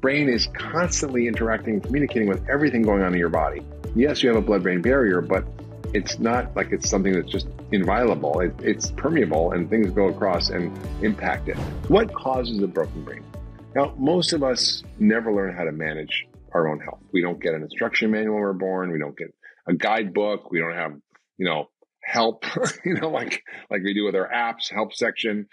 brain is constantly interacting and communicating with everything going on in your body. Yes, you have a blood-brain barrier, but it's not like it's something that's just inviolable. It's permeable, and things go across and impact it. What causes a broken brain? Now, most of us never learn how to manage our own health. We don't get an instruction manual when we're born. We don't get a guidebook. We don't have, help, like we do with our apps, help section.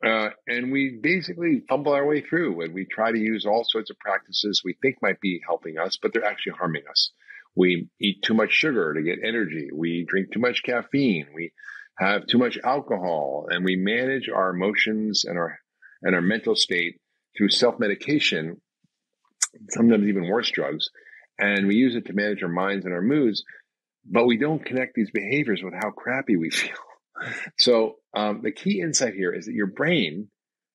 And we basically fumble our way through, and we try to use all sorts of practices we think might be helping us, but they're actually harming us. We eat too much sugar to get energy. We drink too much caffeine. We have too much alcohol, and we manage our emotions and our mental state through self-medication, sometimes even worse drugs. And we use it to manage our minds and our moods, but we don't connect these behaviors with how crappy we feel. So the key insight here is that your brain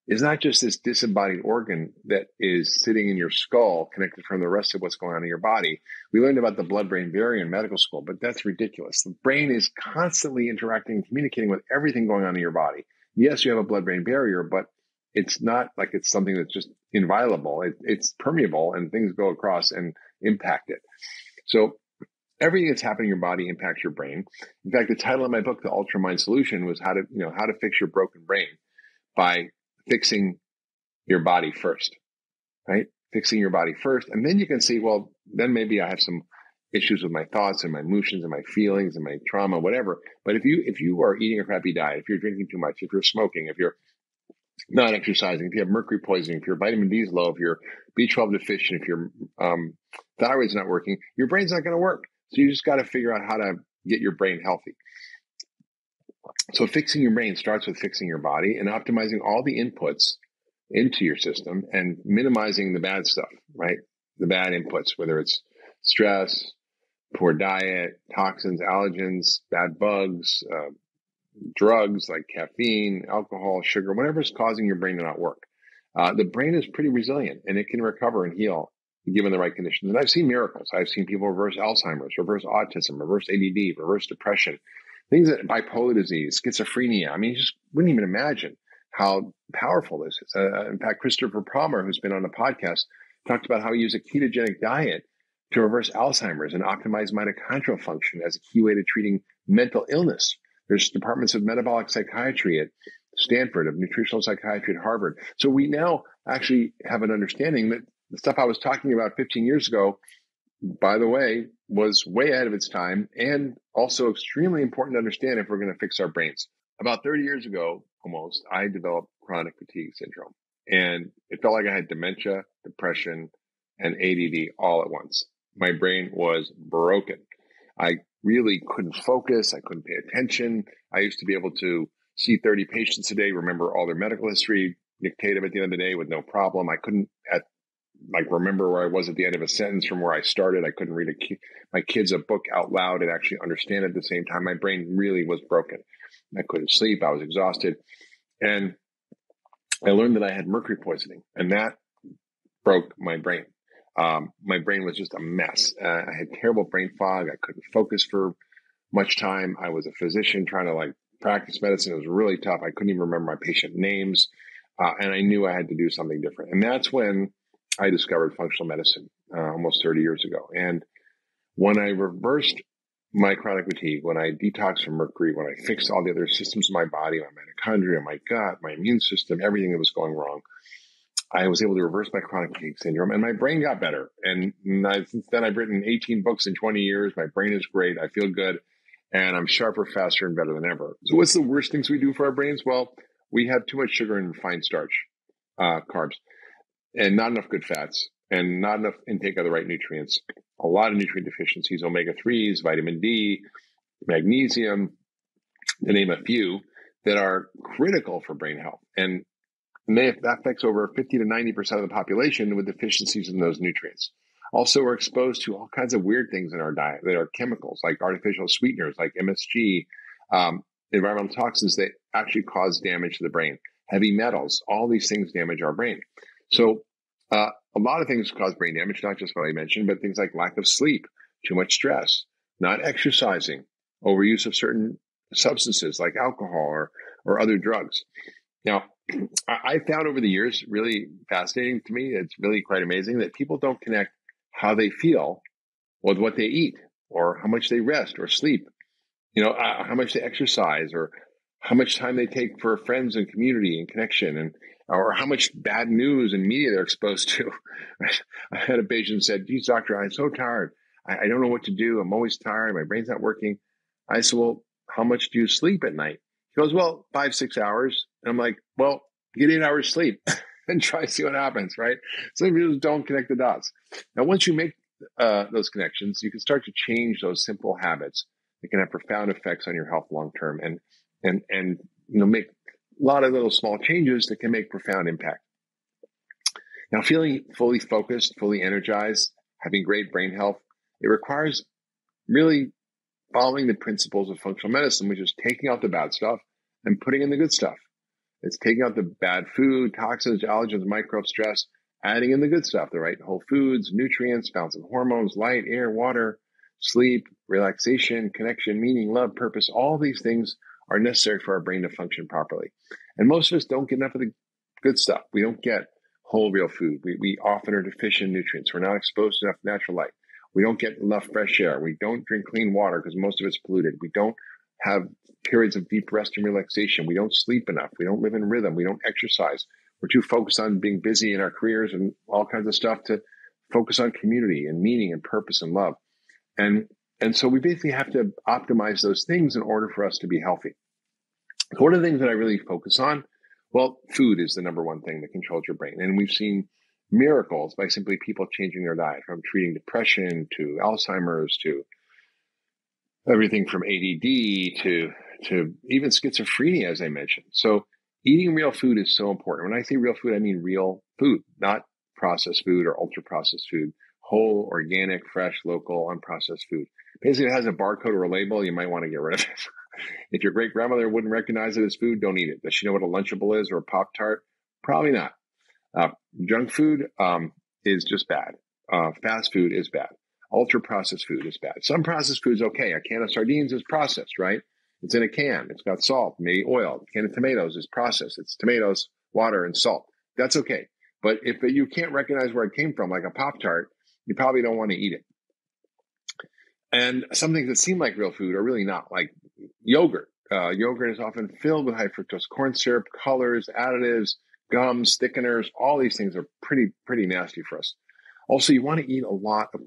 is not just this disembodied organ that is sitting in your skull connected from the rest of what's going on in your body. We learned about the blood-brain barrier in medical school, but that's ridiculous. The brain is constantly interacting and communicating with everything going on in your body. Yes, you have a blood-brain barrier, but it's not like it's something that's just inviolable. It's permeable, and things go across and impact it. So everything that's happening in your body impacts your brain. In fact, the title of my book, The Ultra Mind Solution, was how to fix your broken brain by fixing your body first, right? Fixing your body first. And then you can see, well, then maybe I have some issues with my thoughts and my emotions and my feelings and my trauma, whatever. But if you are eating a crappy diet, if you're drinking too much, if you're smoking, if you're not exercising, if you have mercury poisoning, if your vitamin D is low, if you're B12 deficient, if your thyroid's not working, your brain's not going to work. So you just got to figure out how to get your brain healthy. So fixing your brain starts with fixing your body and optimizing all the inputs into your system and minimizing the bad stuff, right? The bad inputs, whether it's stress, poor diet, toxins, allergens, bad bugs, drugs like caffeine, alcohol, sugar, whatever's causing your brain to not work. The brain is pretty resilient, and it can recover and heal given the right conditions. And I've seen miracles. I've seen people reverse Alzheimer's, reverse autism, reverse ADD, reverse depression, things that bipolar disease, schizophrenia. I mean, you just wouldn't even imagine how powerful this is. In fact, Christopher Palmer, who's been on the podcast, talked about how he used a ketogenic diet to reverse Alzheimer's and optimize mitochondrial function as a key way to treating mental illness. There's departments of metabolic psychiatry at Stanford, of nutritional psychiatry at Harvard. So we now actually have an understanding that the stuff I was talking about 15 years ago, by the way, was way ahead of its time and also extremely important to understand if we're going to fix our brains. About 30 years ago, almost, I developed chronic fatigue syndrome. And it felt like I had dementia, depression, and ADD all at once. My brain was broken. I really couldn't focus. I couldn't pay attention. I used to be able to see 30 patients a day, remember all their medical history, dictate them at the end of the day with no problem. I couldn't remember where I was at the end of a sentence from where I started. I couldn't read my kids a book out loud and actually understand it at the same time. My brain really was broken. I couldn't sleep. I was exhausted. And I learned that I had mercury poisoning, and that broke my brain. My brain was just a mess. I had terrible brain fog. I couldn't focus for much time. I was a physician trying to practice medicine. It was really tough. I couldn't even remember my patient names. And I knew I had to do something different. And that's when I discovered functional medicine almost 30 years ago. And when I reversed my chronic fatigue, when I detoxed from mercury, when I fixed all the other systems of my body, my mitochondria, my gut, my immune system, everything that was going wrong, I was able to reverse my chronic fatigue syndrome, and my brain got better. And since then, I've written 18 books in 20 years. My brain is great. I feel good, and I'm sharper, faster, and better than ever. So what's the worst things we do for our brains? Well, we have too much sugar and refined starch, carbs, and not enough good fats, and not enough intake of the right nutrients. A lot of nutrient deficiencies, omega-3s, vitamin D, magnesium, to name a few, that are critical for brain health. And that affects over 50 to 90% of the population with deficiencies in those nutrients. Also, we're exposed to all kinds of weird things in our diet that are chemicals, like artificial sweeteners, like MSG, environmental toxins that actually cause damage to the brain. Heavy metals, all these things damage our brain. So a lot of things cause brain damage, not just what I mentioned, but things like lack of sleep, too much stress, not exercising, overuse of certain substances like alcohol or other drugs. Now, I found over the years, really fascinating to me, it's really quite amazing that people don't connect how they feel with what they eat or how much they rest or sleep, how much they exercise or how much time they take for friends and community and connection, and or how much bad news and media they're exposed to. I had a patient said, geez, doctor, I'm so tired. I don't know what to do. I'm always tired. My brain's not working. I said, well, how much do you sleep at night? He goes, well, 5-6 hours. And I'm like, well, get 8 hours sleep and try to see what happens, right? Some people don't connect the dots. Now, once you make those connections, you can start to change those simple habits that can have profound effects on your health long term, and make a lot of little small changes that can make profound impact. Now, feeling fully focused, fully energized, having great brain health, it requires really following the principles of functional medicine, which is taking out the bad stuff and putting in the good stuff. It's taking out the bad food, toxins, allergens, microbes, stress, adding in the good stuff, the right whole foods, nutrients, balance of hormones, light, air, water, sleep, relaxation, connection, meaning, love, purpose. All these things are necessary for our brain to function properly. And most of us don't get enough of the good stuff. We don't get whole, real food. We often are deficient in nutrients. We're not exposed to enough natural light. We don't get enough fresh air. We don't drink clean water because most of it's polluted. We don't have periods of deep rest and relaxation. We don't sleep enough. We don't live in rhythm. We don't exercise. We're too focused on being busy in our careers and all kinds of stuff to focus on community and meaning and purpose and love. And so we basically have to optimize those things in order for us to be healthy. So what are the things that I really focus on? Well, food is the number one thing that controls your brain. And we've seen miracles by simply people changing their diet, from treating depression to Alzheimer's to everything from ADD to even schizophrenia, as I mentioned. So eating real food is so important. When I say real food, I mean real food, not processed food or ultra processed food. Whole, organic, fresh, local, unprocessed food. Basically, it has a barcode or a label, you might want to get rid of it. If your great grandmother wouldn't recognize it as food, don't eat it. Does she know what a Lunchable is or a Pop-Tart? Probably not. Junk food is just bad. Fast food is bad. Ultra processed food is bad. Some processed food is okay. A can of sardines is processed, right? It's in a can. It's got salt, maybe oil. A can of tomatoes is processed. It's tomatoes, water, and salt. That's okay. But if you can't recognize where it came from, like a Pop-Tart, you probably don't want to eat it. And some things that seem like real food are really not, like yogurt. Yogurt is often filled with high fructose corn syrup, colors, additives, gums, thickeners. All these things are pretty nasty for us. Also, you want to eat a lot of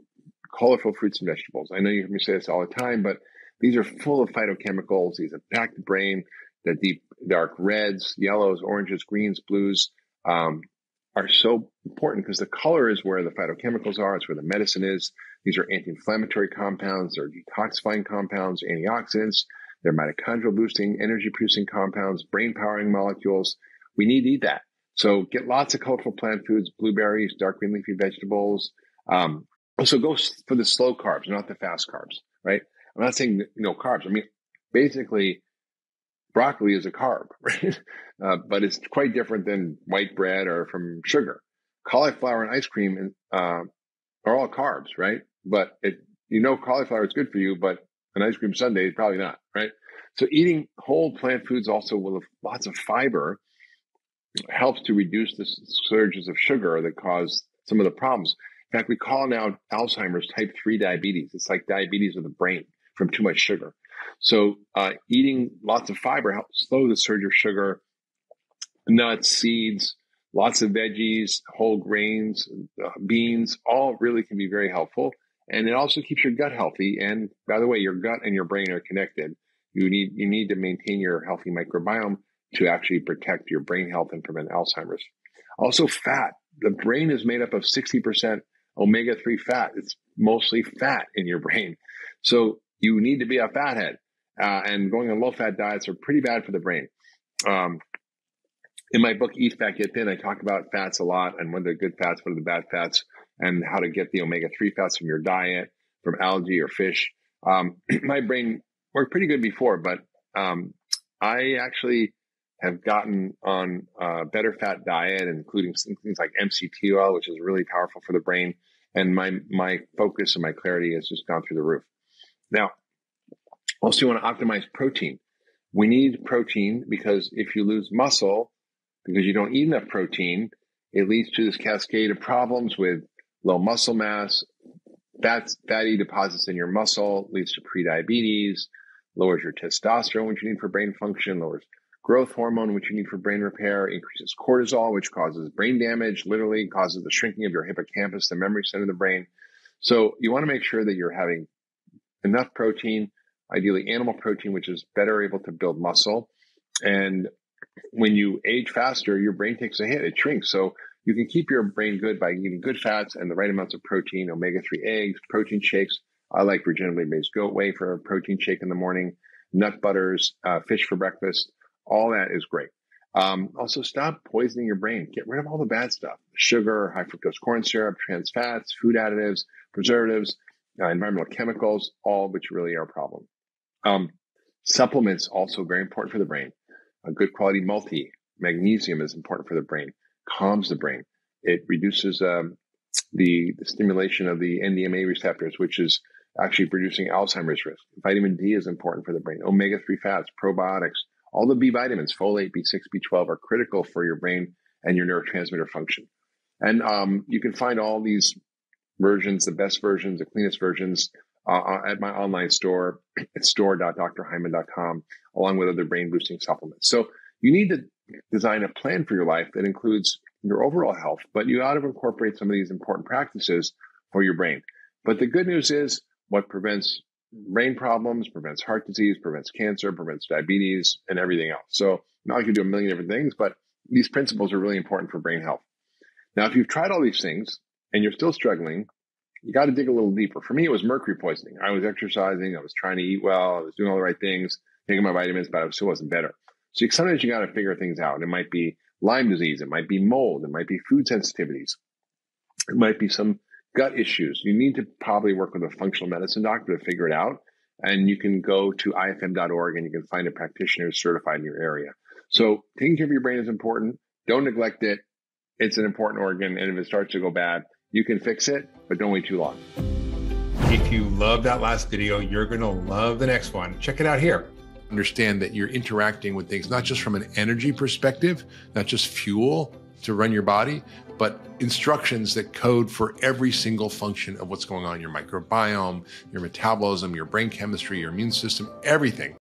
colorful fruits and vegetables. I know you hear me say this all the time, but these are full of phytochemicals. These impact the brain. The deep, dark reds, yellows, oranges, greens, blues are so important because the color is where the phytochemicals are. It's where the medicine is. These are anti-inflammatory compounds. They're detoxifying compounds, antioxidants. They're mitochondrial boosting, energy producing compounds, brain powering molecules. We need to eat that. So get lots of colorful plant foods, blueberries, dark green leafy vegetables. Also go for the slow carbs, not the fast carbs, right? I'm not saying no carbs. I mean, basically, broccoli is a carb, right? But it's quite different than white bread or from sugar. Cauliflower and ice cream are all carbs, right? But cauliflower is good for you, but an ice cream sundae is probably not, right? So eating whole plant foods also with lots of fiber helps to reduce the surges of sugar that cause some of the problems. In fact, we call now Alzheimer's type 3 diabetes. It's like diabetes of the brain from too much sugar. So eating lots of fiber helps slow the surge of sugar. Nuts, seeds, lots of veggies, whole grains, beans, all really can be very helpful. And it also keeps your gut healthy. And by the way, your gut and your brain are connected. You need to maintain your healthy microbiome to actually protect your brain health and prevent Alzheimer's. Also, fat. The brain is made up of 60% omega-3 fat. It's mostly fat in your brain. So you need to be a fathead. And going on low-fat diets are pretty bad for the brain. In my book, Eat Fat, Get Thin, I talk about fats a lot and what are the good fats, what are the bad fats, and how to get the omega-3 fats from your diet, from algae or fish. My brain worked pretty good before, but I actually have gotten on a better fat diet, including things like MCT oil, which is really powerful for the brain. And my focus and my clarity has just gone through the roof. Now, also you want to optimize protein. We need protein because if you lose muscle, because you don't eat enough protein, it leads to this cascade of problems with low muscle mass, fatty deposits in your muscle, leads to prediabetes, lowers your testosterone, which you need for brain function, lowers growth hormone, which you need for brain repair, increases cortisol, which causes brain damage, literally causes the shrinking of your hippocampus, the memory center of the brain. So you want to make sure that you're having enough protein, ideally animal protein, which is better able to build muscle. And when you age faster, your brain takes a hit, it shrinks. So you can keep your brain good by eating good fats and the right amounts of protein, omega-3 eggs, protein shakes. I like regeneratively based goat whey for a protein shake in the morning, nut butters, fish for breakfast. All that is great. Also, stop poisoning your brain. Get rid of all the bad stuff: sugar, high fructose corn syrup, trans fats, food additives, preservatives, environmental chemicals, all which really are a problem. Supplements also very important for the brain. A good quality multi. Magnesium is important for the brain. Calms the brain. It reduces the stimulation of the NMDA receptors, which is actually producing Alzheimer's risk. Vitamin D is important for the brain. Omega-3 fats, probiotics, all the B vitamins, folate, B6, B12 are critical for your brain and your neurotransmitter function. And you can find all these versions, the best versions, the cleanest versions, at my online store. It's store.drhyman.com, along with other brain boosting supplements. So you need to design a plan for your life that includes your overall health, but you ought to incorporate some of these important practices for your brain. But the good news is what prevents brain problems, prevents heart disease, prevents cancer, prevents diabetes, and everything else. So now I can do a million different things, but these principles are really important for brain health. Now, if you've tried all these things and you're still struggling, you got to dig a little deeper. For me, it was mercury poisoning. I was exercising. I was trying to eat well. I was doing all the right things, taking my vitamins, but I still wasn't better. So sometimes you got to figure things out. It might be Lyme disease. It might be mold. It might be food sensitivities. It might be some gut issues. You need to probably work with a functional medicine doctor to figure it out. And you can go to ifm.org and you can find a practitioner who's certified in your area. So taking care of your brain is important. Don't neglect it. It's an important organ. And if it starts to go bad, you can fix it, but don't wait too long. If you love that last video, you're going to love the next one. Check it out here. Understand that you're interacting with things, not just from an energy perspective, not just fuel to run your body, but instructions that code for every single function of what's going on in your microbiome, your metabolism, your brain chemistry, your immune system, everything.